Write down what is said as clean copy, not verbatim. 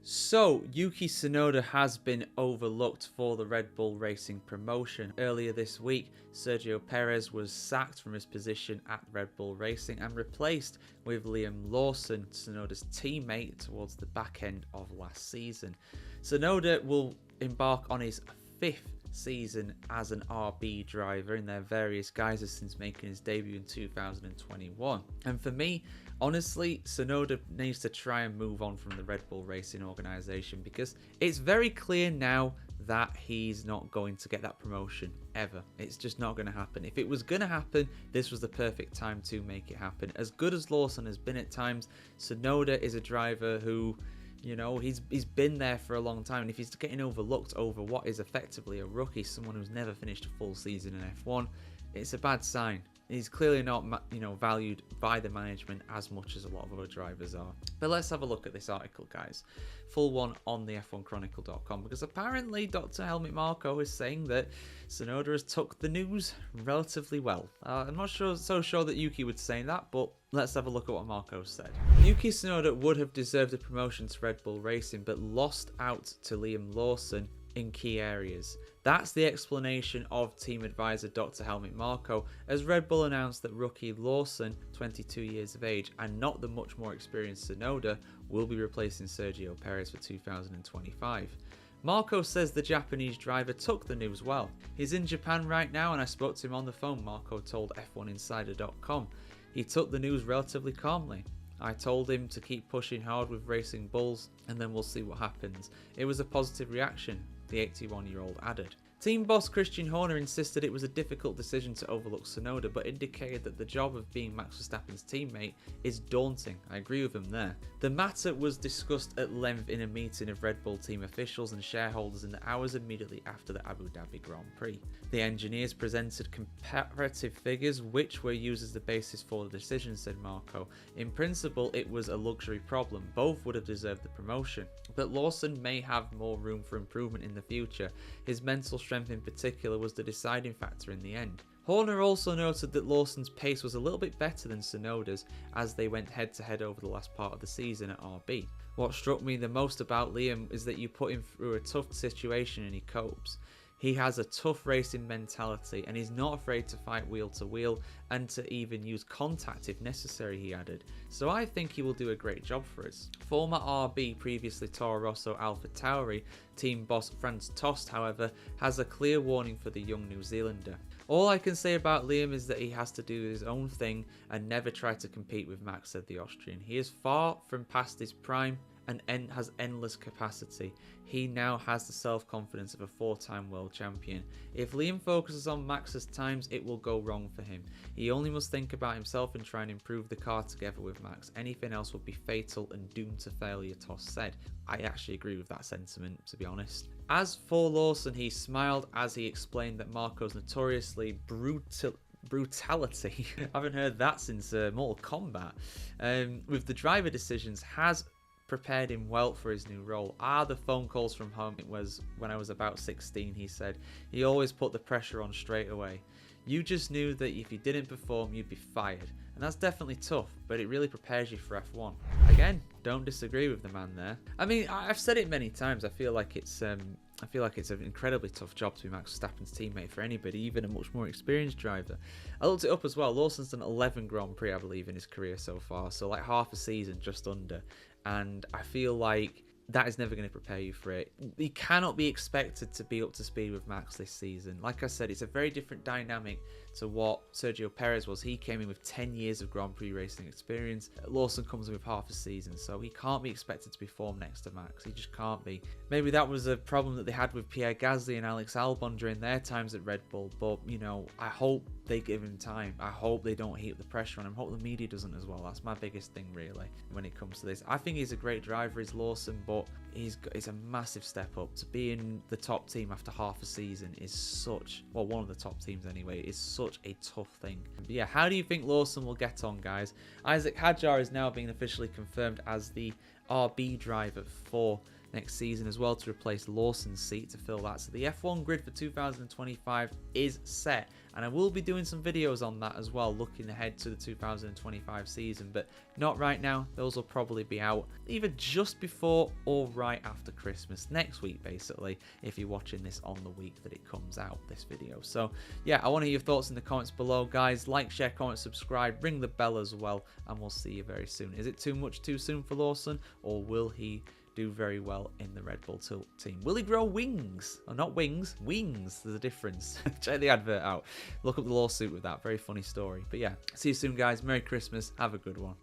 So, Yuki Tsunoda has been overlooked for the Red Bull Racing promotion. Earlier this week, Sergio Perez was sacked from his position at Red Bull Racing and replaced with Liam Lawson, Tsunoda's teammate, towards the back end of last season. Tsunoda will embark on his 5th season as an RB driver in their various guises since making his debut in 2021. And for me, honestly, Tsunoda needs to try and move on from the Red Bull Racing organisation, because it's very clear now that he's not going to get that promotion ever. It's just not going to happen. If it was going to happen, this was the perfect time to make it happen. As good as Lawson has been at times, Tsunoda is a driver who, you know, he's been there for a long time, and if he's getting overlooked over what is effectively a rookie, someone who's never finished a full season in F1, it's a bad sign. He's clearly not, valued by the management as much as a lot of other drivers are. But let's have a look at this article, guys. Full one on the F1 Chronicle.com, because apparently Dr. Helmut Marko is saying that Tsunoda has took the news relatively well. I'm not so sure that Yuki would say that, but let's have a look at what Marko said. Yuki Tsunoda would have deserved a promotion to Red Bull Racing, but lost out to Liam Lawson in key areas. That's the explanation of team advisor Dr. Helmut Marko, as Red Bull announced that rookie Lawson, 22 years of age, and not the much more experienced Tsunoda, will be replacing Sergio Perez for 2025. Marko says the Japanese driver took the news well. He's in Japan right now and I spoke to him on the phone, Marko told F1Insider.com. He took the news relatively calmly. I told him to keep pushing hard with Racing Bulls and then we'll see what happens. It was a positive reaction, the 81-year-old added. Team boss Christian Horner insisted it was a difficult decision to overlook Tsunoda, but indicated that the job of being Max Verstappen's teammate is daunting. I agree with him there. The matter was discussed at length in a meeting of Red Bull team officials and shareholders in the hours immediately after the Abu Dhabi Grand Prix. The engineers presented comparative figures which were used as the basis for the decision, said Marko. In principle, it was a luxury problem. Both would have deserved the promotion, but Lawson may have more room for improvement in the future. His mental strength in particular was the deciding factor in the end. Horner also noted that Lawson's pace was a little bit better than Tsunoda's as they went head to head over the last part of the season at RB. What struck me the most about Liam is that you put him through a tough situation and he copes. He has a tough racing mentality and he's not afraid to fight wheel to wheel and to even use contact if necessary, he added. So I think he will do a great job for us. Former RB, previously Toro Rosso Alpha Tauri, team boss Franz Tost, however, has a clear warning for the young New Zealander. All I can say about Liam is that he has to do his own thing and never try to compete with Max, said the Austrian. He is far from past his prime and has endless capacity. He now has the self-confidence of a 4-time world champion. If Liam focuses on Max's times, it will go wrong for him. He only must think about himself and try and improve the car together with Max. Anything else would be fatal and doomed to failure, Toss said. I actually agree with that sentiment, to be honest. As for Lawson, he smiled as he explained that Marko's notoriously brutality, I haven't heard that since Mortal Kombat, with the driver decisions has prepared him well for his new role. The phone calls from home. It was when I was about 16, he said. He always put the pressure on straight away. You just knew that if you didn't perform, you'd be fired. And that's definitely tough, but it really prepares you for F1. Again, don't disagree with the man there. I mean, I've said it many times. I feel like it's an incredibly tough job to be Max Verstappen's teammate for anybody, even a much more experienced driver. I looked it up as well. Lawson's done 11 Grand Prix, I believe, in his career so far. So like half a season, just under. And I feel like that is never going to prepare you for it. He cannot be expected to be up to speed with Max this season. Like I said, it's a very different dynamic to what Sergio Perez was. He came in with 10 years of Grand Prix racing experience. Lawson comes in with half a season, so he can't be expected to perform next to Max. He just can't be. Maybe that was a problem that they had with Pierre Gasly and Alex Albon during their times at Red Bull, but, you know, I hope they give him time. I hope they don't heap the pressure on him. I hope the media doesn't as well. That's my biggest thing, really, when it comes to this. I think he's a great driver, is Lawson, but it's a massive step up. To be in the top team after half a season is such, well, one of the top teams anyway, is such a tough thing. But yeah, how do you think Lawson will get on, guys? Isaac Hadjar is now being officially confirmed as the RB driver for next season as well, to replace Lawson's seat, to fill that. So the F1 grid for 2025 is set, and I will be doing some videos on that as well, looking ahead to the 2025 season, but not right now. Those will probably be out either just before or right after Christmas, next week basically, if you're watching this on the week that it comes out, this video. So yeah, I want to hear your thoughts in the comments below, guys. Like, share, comment, subscribe, ring the bell as well, and we'll see you very soon. Is it too much too soon for Lawson, or will he do very well in the Red Bull team? Will he grow wings? Oh, not wings, wings. There's a difference. Check the advert out. Look up the lawsuit with that. Very funny story. But yeah, see you soon, guys. Merry Christmas. Have a good one.